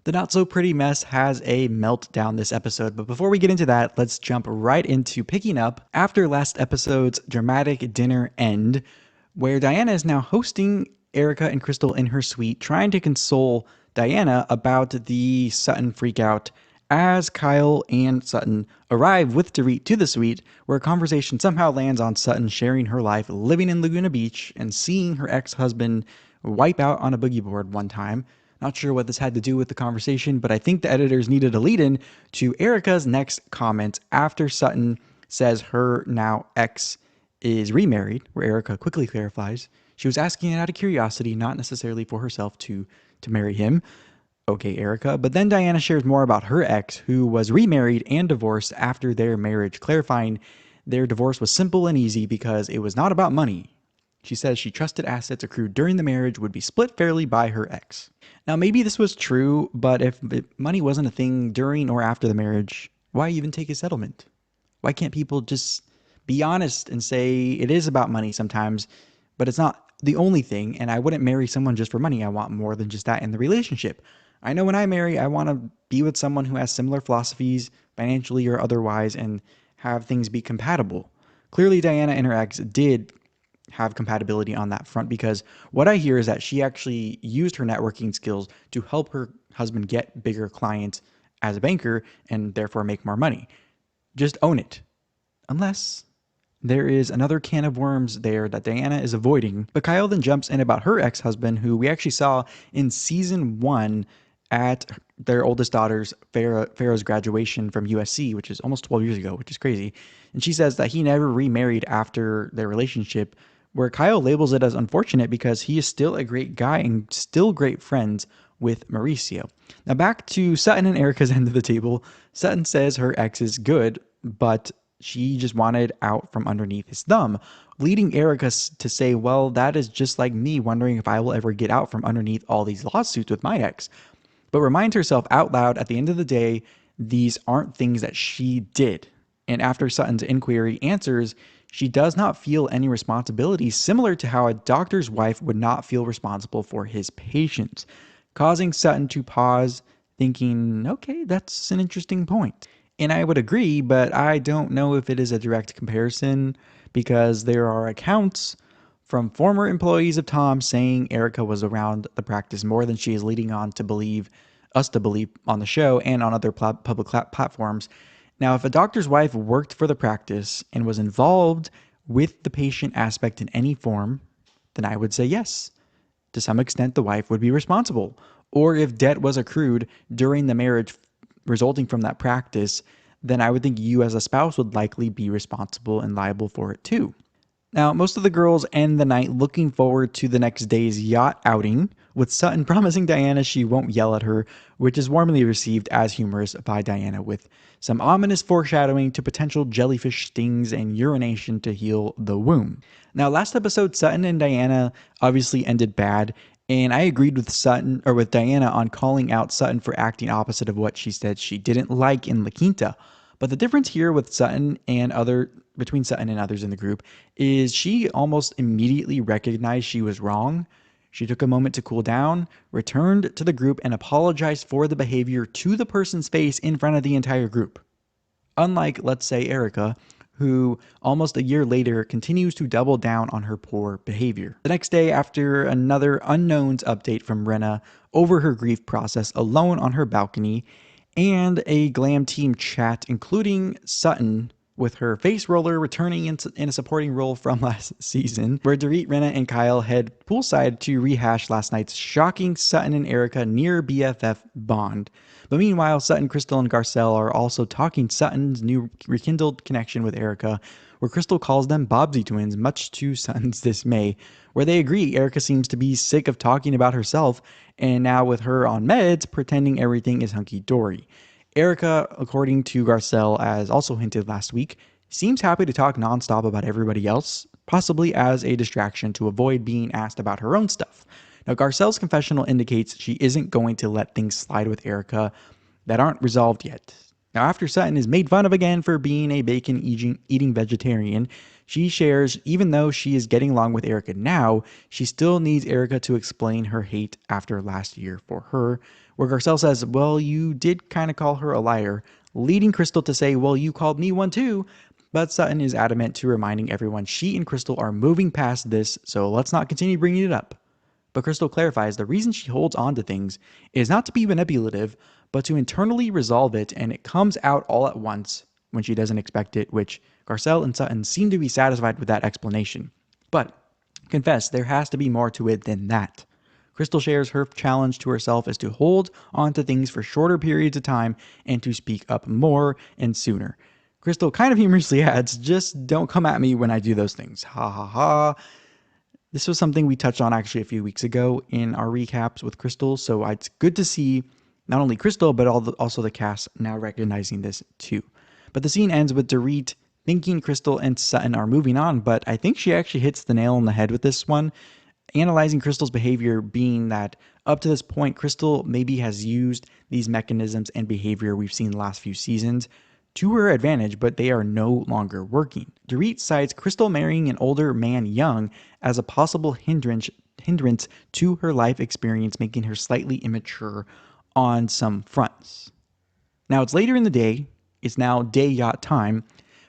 The Not So Pretty Mess has a meltdown this episode, but before we get into that, let's jump right into picking up after last episode's dramatic dinner end, where Diana is now hosting Erika and Crystal in her suite, trying to console Diana about the Sutton freakout as Kyle and Sutton arrive with Dorit to the suite, where a conversation somehow lands on Sutton sharing her life living in Laguna Beach and seeing her ex-husband wipe out on a boogie board one time. Not sure what this had to do with the conversation, but I think the editors needed a lead in to Erika's next comment after Sutton says her now ex is remarried, where Erika quickly clarifies she was asking it out of curiosity, not necessarily for herself to marry him. Okay, Erika. But then Diana shares more about her ex, who was remarried and divorced after their marriage, clarifying their divorce was simple and easy because it was not about money. She says she trusted assets accrued during the marriage would be split fairly by her ex. Now, maybe this was true, but if money wasn't a thing during or after the marriage, why even take a settlement? Why can't people just be honest and say it is about money sometimes, but it's not the only thing, and I wouldn't marry someone just for money. I want more than just that in the relationship. I know when I marry, I want to be with someone who has similar philosophies, financially or otherwise, and have things be compatible. Clearly, Diana and her ex did have compatibility on that front, because what I hear is that she actually used her networking skills to help her husband get bigger clients as a banker and therefore make more money. Just own it. Unless there is another can of worms there that Diana is avoiding. But Kyle then jumps in about her ex-husband, who we actually saw in season 1 at their oldest daughter's Farrah's graduation from USC, which is almost 12 years ago, which is crazy. And she says that he never remarried after their relationship, where Kyle labels it as unfortunate because he is still a great guy and still great friends with Mauricio. Now back to Sutton and Erika's end of the table. Sutton says her ex is good, but she just wanted out from underneath his thumb, leading Erika to say, well, that is just like me wondering if I will ever get out from underneath all these lawsuits with my ex. But reminds herself out loud at the end of the day, these aren't things that she did. And after Sutton's inquiry answers, she does not feel any responsibility, similar to how a doctor's wife would not feel responsible for his patients, causing Sutton to pause, thinking, okay, that's an interesting point. And I would agree, but I don't know if it is a direct comparison, because there are accounts from former employees of Tom saying Erika was around the practice more than she is leading on to believe us to believe on the show and on other public platforms. Now, if a doctor's wife worked for the practice and was involved with the patient aspect in any form, then I would say yes. To some extent, the wife would be responsible. Or if debt was accrued during the marriage resulting from that practice, then I would think you as a spouse would likely be responsible and liable for it too. Now, most of the girls end the night looking forward to the next day's yacht outing, with Sutton promising Diana she won't yell at her, which is warmly received as humorous by Diana, with some ominous foreshadowing to potential jellyfish stings and urination to heal the wound. Now, last episode, Sutton and Diana obviously ended bad, and I agreed with Sutton or with Diana on calling out Sutton for acting opposite of what she said she didn't like in La Quinta. But the difference here with Sutton and between Sutton and others in the group is she almost immediately recognized she was wrong. She took a moment to cool down, returned to the group, and apologized for the behavior to the person's face in front of the entire group. Unlike, let's say, Erika, who almost a year later continues to double down on her poor behavior. The next day, after another unknowns update from Rinna over her grief process alone on her balcony, and a glam team chat, including Sutton with her face roller returning in a supporting role from last season, where Dorit, Rinna, and Kyle head poolside to rehash last night's shocking Sutton and Erika near BFF bond. But meanwhile, Sutton, Crystal, and Garcelle are also talking Sutton's new rekindled connection with Erika, where Crystal calls them Bobbsey twins, much to Sutton's dismay, where they agree Erika seems to be sick of talking about herself, and now with her on meds, pretending everything is hunky-dory. Erika, according to Garcelle, as also hinted last week, seems happy to talk nonstop about everybody else, possibly as a distraction to avoid being asked about her own stuff. Now, Garcelle's confessional indicates she isn't going to let things slide with Erika that aren't resolved yet. Now, after Sutton is made fun of again for being a bacon-eating vegetarian, she shares even though she is getting along with Erika now, she still needs Erika to explain her hate after last year for her, where Garcelle says, well, you did kind of call her a liar, leading Crystal to say, well, you called me one too. But Sutton is adamant to reminding everyone she and Crystal are moving past this, so let's not continue bringing it up. But Crystal clarifies the reason she holds on to things is not to be manipulative, but to internally resolve it, and it comes out all at once when she doesn't expect it, which Garcelle and Sutton seem to be satisfied with that explanation. But, confess, there has to be more to it than that. Crystal shares her challenge to herself is to hold on to things for shorter periods of time and to speak up more and sooner. Crystal kind of humorously adds, just don't come at me when I do those things. Ha ha ha. This was something we touched on actually a few weeks ago in our recaps with Crystal, so it's good to see not only Crystal, but also the cast now recognizing this too. But the scene ends with Dorit thinking Crystal and Sutton are moving on, but I think she actually hits the nail on the head with this one, analyzing Crystal's behavior being that up to this point, Crystal maybe has used these mechanisms and behavior we've seen the last few seasons to her advantage, but they are no longer working. Dorit cites Crystal marrying an older man young as a possible hindrance to her life experience, making her slightly immature on some fronts. Now it's later in the day. It's now day yacht time,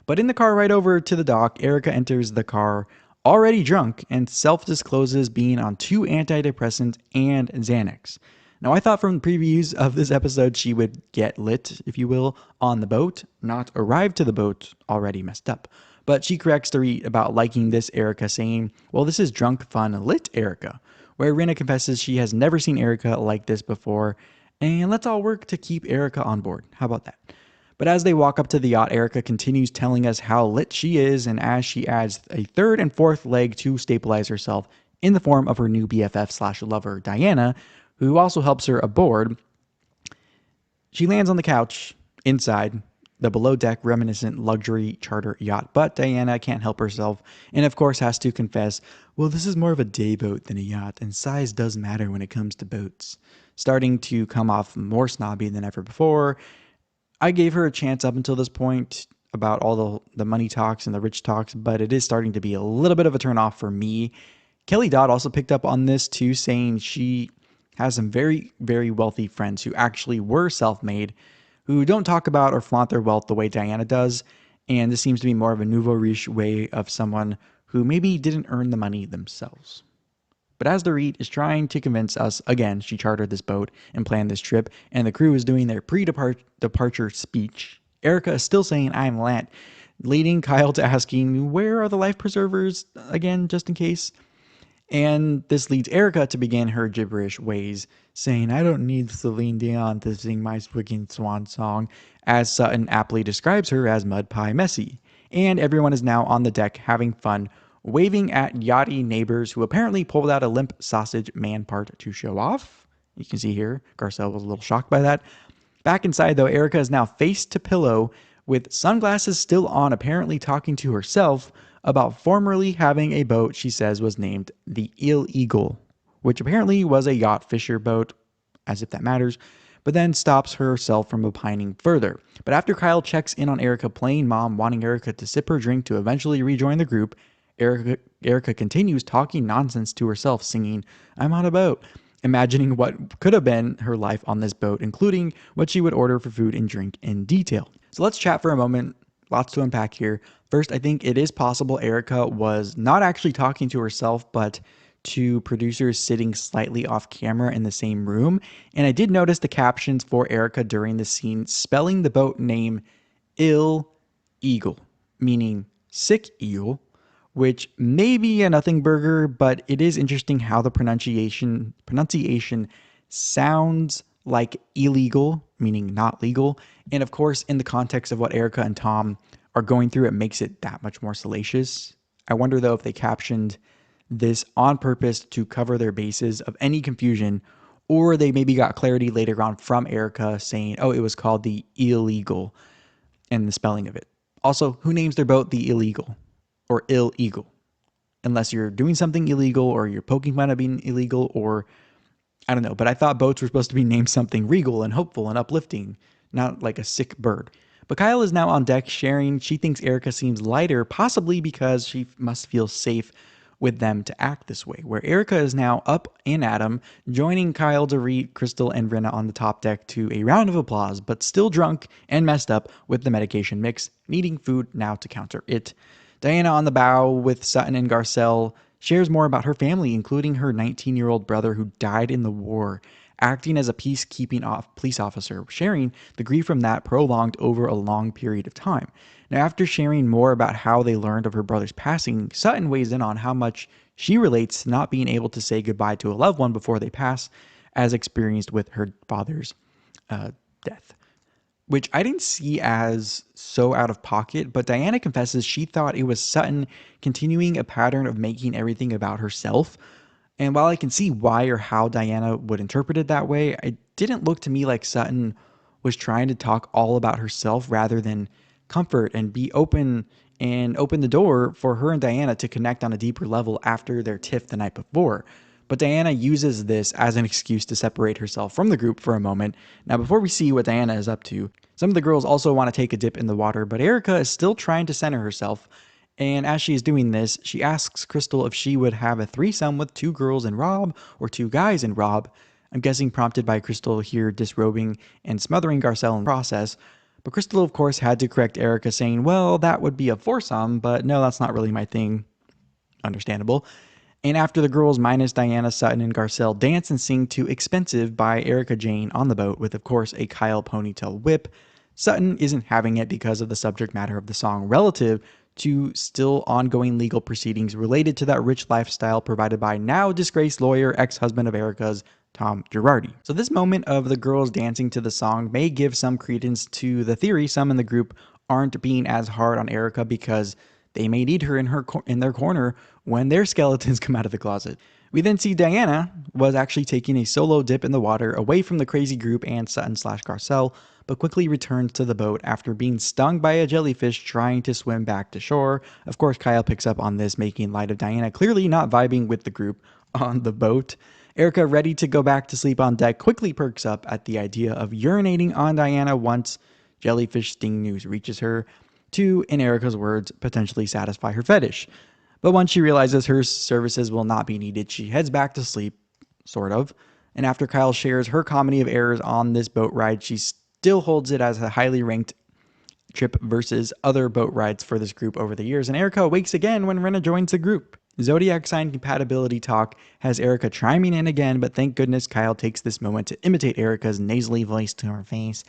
but in the car ride over to the dock, Erika enters the car already drunk and self-discloses being on 2 antidepressants and Xanax. Now, I thought from previews of this episode she would get lit, if you will, on the boat, not arrive to the boat already messed up. But she corrects Dorit about liking this Erika, saying, well, this is drunk, fun, lit Erika, where Rinna confesses she has never seen Erika like this before, and let's all work to keep Erika on board. How about that? But as they walk up to the yacht, Erika continues telling us how lit she is, and as she adds a third and fourth leg to stabilize herself in the form of her new BFF/lover, Diana, who also helps her aboard, she lands on the couch inside the below-deck reminiscent luxury charter yacht. But Diana can't help herself and, of course, has to confess, well, this is more of a day boat than a yacht, and size does matter when it comes to boats. Starting to come off more snobby than ever before. I gave her a chance up until this point about all the money talks and the rich talks, but it is starting to be a little bit of a turnoff for me. Kelly Dodd also picked up on this too, saying she has some very, very wealthy friends who actually were self-made, who don't talk about or flaunt their wealth the way Diana does, and this seems to be more of a nouveau riche way of someone who maybe didn't earn the money themselves. But as Dorit is trying to convince us, again, she chartered this boat and planned this trip, and the crew is doing their pre-departure speech, Erika is still saying, I'm lit, leading Kyle to asking, where are the life preservers again, just in case? And this leads Erika to begin her gibberish ways, saying, I don't need Celine Dion to sing my wicked swan song, as Sutton aptly describes her as Mud Pie Messy. And everyone is now on the deck having fun, waving at yachty neighbors who apparently pulled out a limp sausage man part to show off. You can see here, Garcelle was a little shocked by that. Back inside, though, Erika is now face to pillow with sunglasses still on, apparently talking to herself about formerly having a boat she says was named the Ill Eagle, which apparently was a yacht fisher boat, as if that matters, but then stops herself from opining further. But after Kyle checks in on Erika playing mom, wanting Erika to sip her drink to eventually rejoin the group, Erika continues talking nonsense to herself, singing, I'm on a boat, imagining what could have been her life on this boat, including what she would order for food and drink in detail. So let's chat for a moment. Lots to unpack here. First, I think it is possible Erika was not actually talking to herself, but to producers sitting slightly off camera in the same room. And I did notice the captions for Erika during the scene spelling the boat name Ill Eagle, meaning sick eel, which may be a nothing burger, but it is interesting how the pronunciation sounds like illegal, meaning not legal. And of course, in the context of what Erika and Tom are going through, it makes it that much more salacious. I wonder though if they captioned this on purpose to cover their bases of any confusion, or they maybe got clarity later on from Erika saying, oh, it was called the illegal, and the spelling of it. Also, who names their boat the illegal or ill eagle? Unless you're doing something illegal or you're poking fun at being illegal, or I don't know, but I thought boats were supposed to be named something regal and hopeful and uplifting, not like a sick bird. But Kyle is now on deck sharing. She thinks Erika seems lighter, possibly because she must feel safe with them to act this way, where Erika is now up and at 'em, joining Kyle, Dorit, Crystal, and Rinna on the top deck to a round of applause, but still drunk and messed up with the medication mix, needing food now to counter it. Diana on the bow with Sutton and Garcelle shares more about her family, including her 19-year-old brother who died in the war, acting as a peacekeeping police officer, sharing the grief from that prolonged over a long period of time. Now, after sharing more about how they learned of her brother's passing, Sutton weighs in on how much she relates to not being able to say goodbye to a loved one before they pass, as experienced with her father's death, which I didn't see as so out of pocket, but Diana confesses she thought it was Sutton continuing a pattern of making everything about herself. And while I can see why or how Diana would interpret it that way, it didn't look to me like Sutton was trying to talk all about herself rather than comfort and be open and open the door for her and Diana to connect on a deeper level after their tiff the night before. But Diana uses this as an excuse to separate herself from the group for a moment. Now, before we see what Diana is up to, some of the girls also want to take a dip in the water, but Erika is still trying to center herself. And as she is doing this, she asks Crystal if she would have a threesome with 2 girls in RHOBH or 2 guys in RHOBH. I'm guessing prompted by Crystal here disrobing and smothering Garcelle in the process. But Crystal, of course, had to correct Erika, saying, well, that would be a foursome, but no, that's not really my thing. Understandable. And after the girls minus Diana, Sutton, and Garcelle dance and sing to Expensive by Erika Jayne on the boat with, of course, a Kyle ponytail whip, Sutton isn't having it because of the subject matter of the song relative to still ongoing legal proceedings related to that rich lifestyle provided by now disgraced lawyer, ex-husband of Erika's, Tom Girardi. So this moment of the girls dancing to the song may give some credence to the theory some in the group aren't being as hard on Erika because they may need her in their corner when their skeletons come out of the closet. We then see Diana was actually taking a solo dip in the water away from the crazy group and Sutton/Garcelle, but quickly returns to the boat after being stung by a jellyfish trying to swim back to shore. Of course, Kyle picks up on this, making light of Diana clearly not vibing with the group on the boat. Erika, ready to go back to sleep on deck, quickly perks up at the idea of urinating on Diana once jellyfish sting news reaches her to, in Erika's words, potentially satisfy her fetish. But once she realizes her services will not be needed, she heads back to sleep, sort of. And after Kyle shares her comedy of errors on this boat ride, she still holds it as a highly ranked trip versus other boat rides for this group over the years. And Erika wakes again when Rinna joins the group. Zodiac sign compatibility talk has Erika chiming in again, but thank goodness Kyle takes this moment to imitate Erika's nasally voice to her face,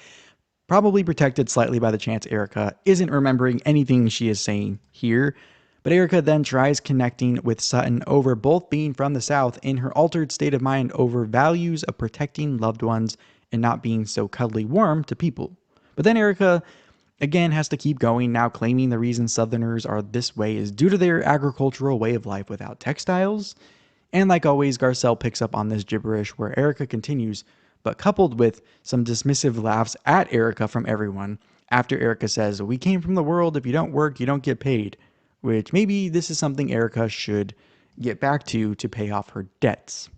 probably protected slightly by the chance Erika isn't remembering anything she is saying here. But Erika then tries connecting with Sutton over both being from the South in her altered state of mind over values of protecting loved ones and not being so cuddly warm to people. But then Erika again has to keep going, now claiming the reason Southerners are this way is due to their agricultural way of life without textiles. And like always, Garcelle picks up on this gibberish where Erika continues, but coupled with some dismissive laughs at Erika from everyone after Erika says, we came from the world, if you don't work, you don't get paid. Which maybe this is something Erika should get back to pay off her debts.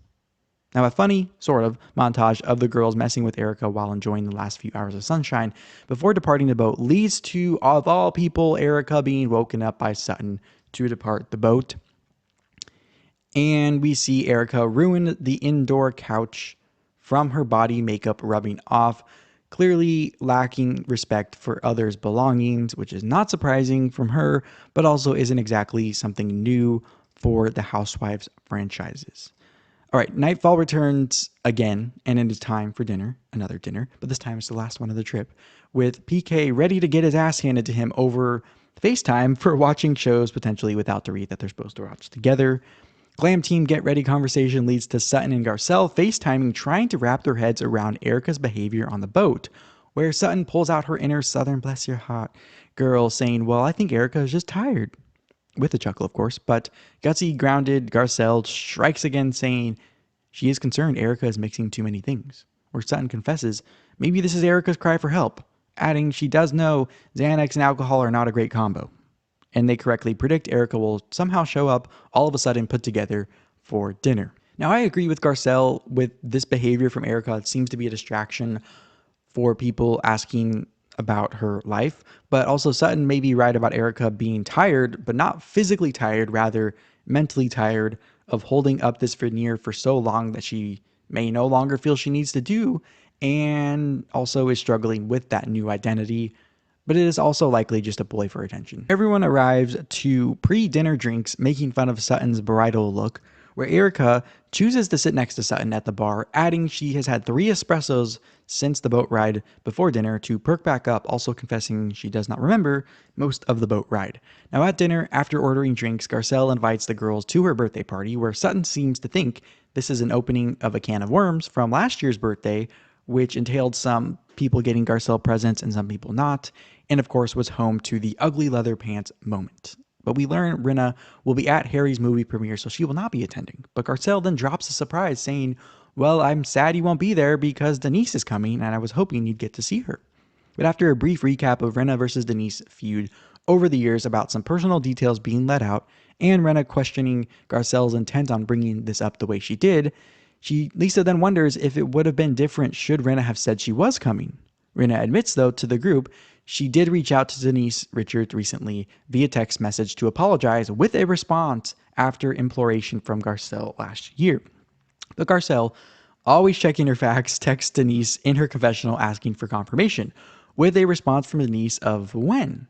Now, a funny, sort of, montage of the girls messing with Erika while enjoying the last few hours of sunshine before departing the boat leads to, of all people, Erika being woken up by Sutton to depart the boat. And we see Erika ruin the indoor couch from her body makeup rubbing off, clearly lacking respect for others' belongings, which is not surprising from her, but also isn't exactly something new for the Housewives franchises. All right, nightfall returns again, and it is time for dinner, another dinner, but this time it's the last one of the trip, with PK ready to get his ass handed to him over FaceTime for watching shows potentially without Dorit that they're supposed to watch together. Glam Team Get Ready conversation leads to Sutton and Garcelle FaceTiming trying to wrap their heads around Erika's behavior on the boat, where Sutton pulls out her inner Southern bless your heart girl saying, well, I think Erika is just tired. With a chuckle, of course, but gutsy, grounded Garcelle strikes again saying she is concerned Erika is mixing too many things, where Sutton confesses maybe this is Erika's cry for help, adding she does know Xanax and alcohol are not a great combo. And they correctly predict Erika will somehow show up all of a sudden put together for dinner. Now, I agree with Garcelle with this behavior from Erika. It seems to be a distraction for people asking about her life, but also Sutton may be right about Erika being tired, but not physically tired, rather mentally tired of holding up this veneer for so long that she may no longer feel she needs to do, and also is struggling with that new identity, but it is also likely just a ploy for attention. Everyone arrives to pre-dinner drinks making fun of Sutton's bridal look, where Erika chooses to sit next to Sutton at the bar, adding she has had 3 espressos since the boat ride before dinner to perk back up, also confessing she does not remember most of the boat ride. Now at dinner, after ordering drinks, Garcelle invites the girls to her birthday party, where Sutton seems to think this is an opening of a can of worms from last year's birthday, which entailed some people getting Garcelle presents and some people not, and of course was home to the ugly leather pants moment. But we learn Rinna will be at Harry's movie premiere, so she will not be attending. But Garcelle then drops a surprise saying, well, I'm sad you won't be there because Denise is coming and I was hoping you'd get to see her. But after a brief recap of Rinna versus Denise feud over the years about some personal details being let out, and Rinna questioning Garcelle's intent on bringing this up the way she did, Lisa then wonders if it would have been different should Rinna have said she was coming. Rinna admits, though, to the group she did reach out to Denise Richards recently via text message to apologize with a response after imploration from Garcelle last year. But Garcelle, always checking her facts, texts Denise in her confessional asking for confirmation, with a response from Denise of when.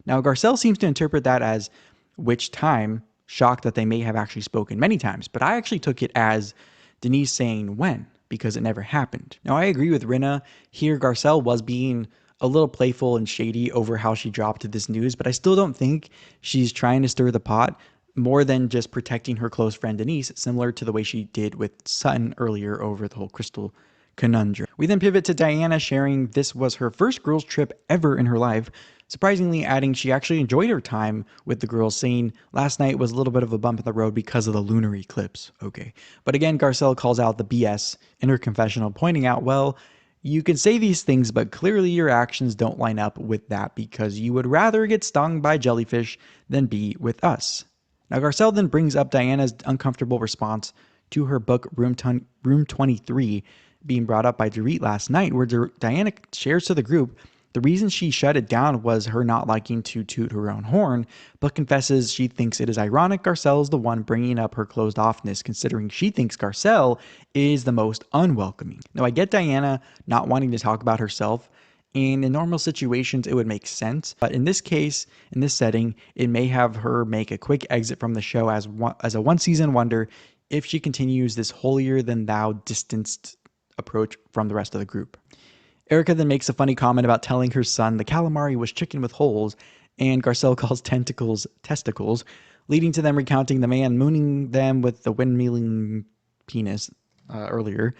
Now, Garcelle seems to interpret that as which time, shocked that they may have actually spoken many times, but I actually took it as Denise saying when, because it never happened. Now, I agree with Rinna. Here, Garcelle was being a little playful and shady over how she dropped this news, but I still don't think she's trying to stir the pot more than just protecting her close friend Denise, similar to the way she did with Sutton earlier over the whole crystal conundrum. We then pivot to Diana sharing this was her first girls trip ever in her life, surprisingly adding she actually enjoyed her time with the girls, saying last night was a little bit of a bump in the road because of the lunar eclipse. Okay. But again, Garcelle calls out the BS in her confessional, pointing out, well, you can say these things, but clearly your actions don't line up with that because you would rather get stung by jellyfish than be with us. Now, Garcelle then brings up Diana's uncomfortable response to her book Room 23 being brought up by Dorit last night, where Diana shares to the group the reason she shut it down was her not liking to toot her own horn, but confesses she thinks it is ironic Garcelle is the one bringing up her closed offness, considering she thinks Garcelle is the most unwelcoming. Now, I get Diana not wanting to talk about herself, and in normal situations it would make sense, but in this case, in this setting, it may have her make a quick exit from the show as a one-season wonder if she continues this holier-than-thou distanced approach from the rest of the group. Erika then makes a funny comment about telling her son the calamari was chicken with holes, and Garcelle calls tentacles testicles, leading to them recounting the man mooning them with the windmilling penis earlier.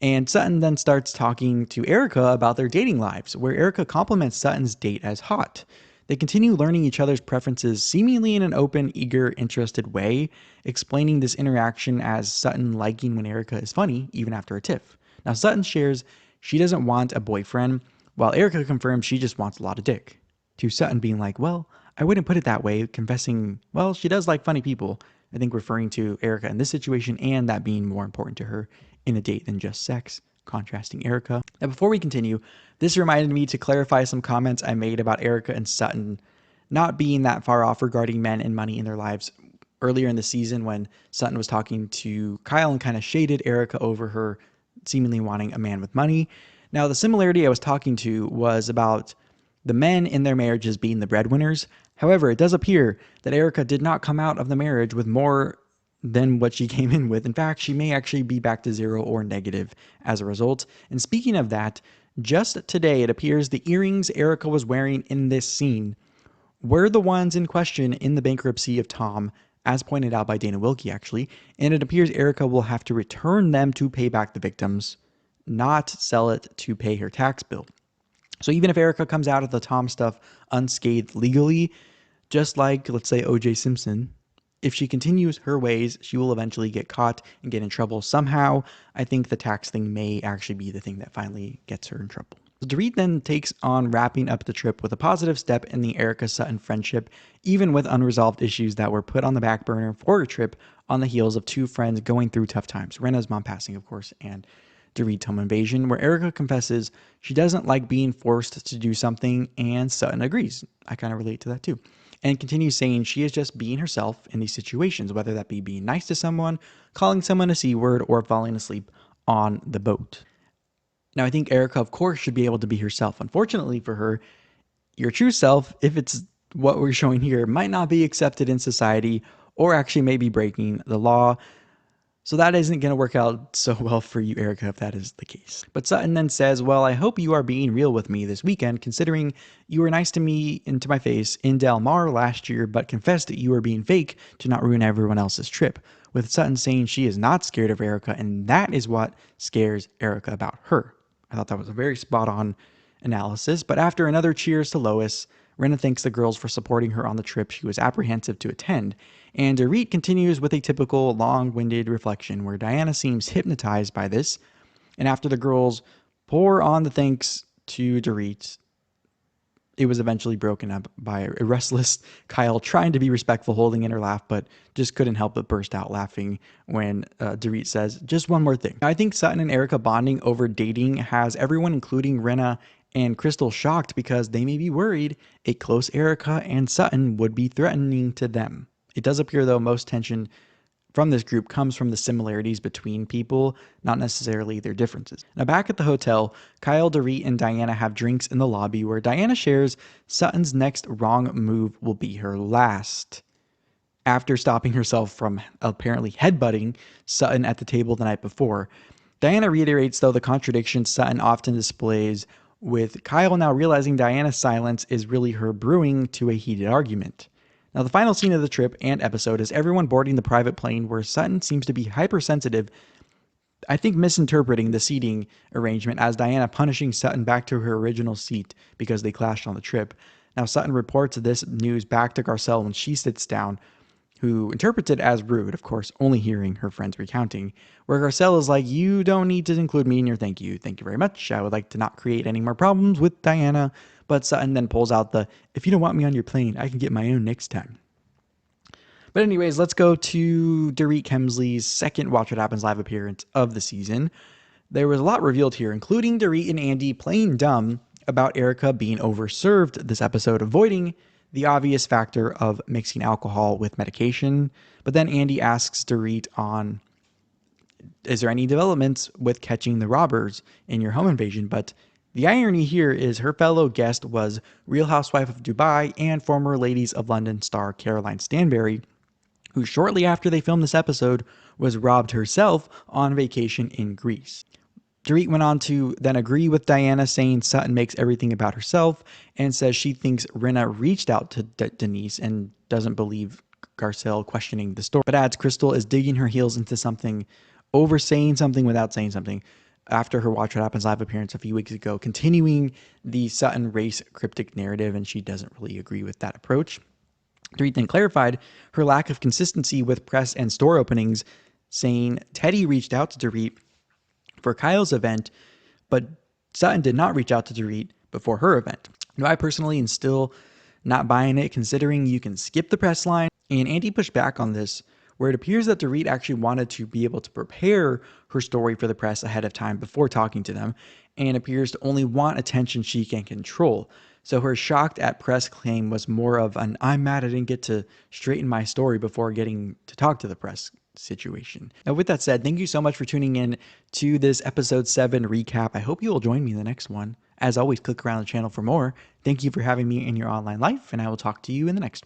And Sutton then starts talking to Erika about their dating lives, where Erika compliments Sutton's date as hot. They continue learning each other's preferences seemingly in an open, eager, interested way, explaining this interaction as Sutton liking when Erika is funny, even after a tiff. Now, Sutton shares she doesn't want a boyfriend, while Erika confirms she just wants a lot of dick. To Sutton being like, well, I wouldn't put it that way, confessing, well, she does like funny people. I think referring to Erika in this situation and that being more important to her in a date than just sex, contrasting Erika. Now, before we continue, this reminded me to clarify some comments I made about Erika and Sutton not being that far off regarding men and money in their lives earlier in the season when Sutton was talking to Kyle and kind of shaded Erika over her seemingly wanting a man with money. Now, the similarity I was talking to was about the men in their marriages being the breadwinners. However, it does appear that Erika did not come out of the marriage with more than what she came in with. In fact, she may actually be back to zero or negative as a result. And speaking of that, just today it appears the earrings Erika was wearing in this scene were the ones in question in the bankruptcy of Tom, as pointed out by Dana Wilkie actually, and it appears Erika will have to return them to pay back the victims, not sell it to pay her tax bill. So even if Erika comes out of the Tom stuff unscathed legally, just like, let's say, O.J. Simpson, if she continues her ways, she will eventually get caught and get in trouble somehow. I think the tax thing may actually be the thing that finally gets her in trouble. Dorit then takes on wrapping up the trip with a positive step in the Erika-Sutton friendship, even with unresolved issues that were put on the back burner for a trip on the heels of two friends going through tough times. Rinna's mom passing, of course, and Dorit's home invasion, where Erika confesses she doesn't like being forced to do something, and Sutton agrees. I kind of relate to that too. and continues saying she is just being herself in these situations, whether that be being nice to someone, calling someone a C word, or falling asleep on the boat. Now, I think Erika, of course, should be able to be herself. Unfortunately for her, your true self, if it's what we're showing here, might not be accepted in society or actually may be breaking the law. So that isn't going to work out so well for you, Erika, if that is the case. But Sutton then says, well, I hope you are being real with me this weekend, considering you were nice to me and to my face in Del Mar last year, but confessed that you were being fake to not ruin everyone else's trip. With Sutton saying she is not scared of Erika, and that is what scares Erika about her. I thought that was a very spot on analysis. But after another cheers to Lois, Rinna thanks the girls for supporting her on the trip she was apprehensive to attend, and Dorit continues with a typical long-winded reflection where Diana seems hypnotized by this, and after the girls pour on the thanks to Dorit, it was eventually broken up by a restless Kyle trying to be respectful, holding in her laugh, but just couldn't help but burst out laughing when Dorit says, just one more thing. I think Sutton and Erika bonding over dating has everyone, including Rinna and Crystal, shocked because they may be worried a close Erika and Sutton would be threatening to them. It does appear, though, most tension from this group comes from the similarities between people, not necessarily their differences. Now, back at the hotel, Kyle, Dorit, and Diana have drinks in the lobby where Diana shares Sutton's next wrong move will be her last. After stopping herself from apparently headbutting Sutton at the table the night before, Diana reiterates, though, the contradiction Sutton often displays, with Kyle now realizing Diana's silence is really her brewing to a heated argument. Now, the final scene of the trip and episode is everyone boarding the private plane where Sutton seems to be hypersensitive, I think misinterpreting the seating arrangement as Diana punishing Sutton back to her original seat because they clashed on the trip. Now, Sutton reports this news back to Garcelle when she sits down, who interprets it as rude, of course, only hearing her friends recounting, where Garcelle is like, you don't need to include me in your thank you. Thank you very much. I would like to not create any more problems with Diana. But Sutton then pulls out the, if you don't want me on your plane, I can get my own next time. But anyways, let's go to Dorit Kemsley's second Watch What Happens live appearance of the season. There was a lot revealed here, including Dorit and Andy playing dumb about Erika being overserved this episode, avoiding the obvious factor of mixing alcohol with medication. But then Andy asks Dorit on, is there any developments with catching the robbers in your home invasion? But the irony here is her fellow guest was Real Housewife of Dubai and former Ladies of London star Caroline Stanbury, who shortly after they filmed this episode was robbed herself on vacation in Greece. Dorit went on to then agree with Diana, saying Sutton makes everything about herself and says she thinks Rinna reached out to Denise and doesn't believe Garcelle questioning the story, but adds Crystal is digging her heels into something, over saying something without saying something, after her Watch What Happens live appearance a few weeks ago, continuing the Sutton race cryptic narrative, and she doesn't really agree with that approach. Dorit then clarified her lack of consistency with press and store openings, saying Teddy reached out to Dorit for Kyle's event, but Sutton did not reach out to Dorit before her event. Now, I personally am still not buying it, considering you can skip the press line, and Andy pushed back on this, where it appears that Dorit actually wanted to be able to prepare her story for the press ahead of time before talking to them, and appears to only want attention she can control. So her shocked at press claim was more of an I'm mad I didn't get to straighten my story before getting to talk to the press situation. Now, with that said, thank you so much for tuning in to this episode 7 recap. I hope you will join me in the next one. As always, click around the channel for more. Thank you for having me in your online life, and I will talk to you in the next one.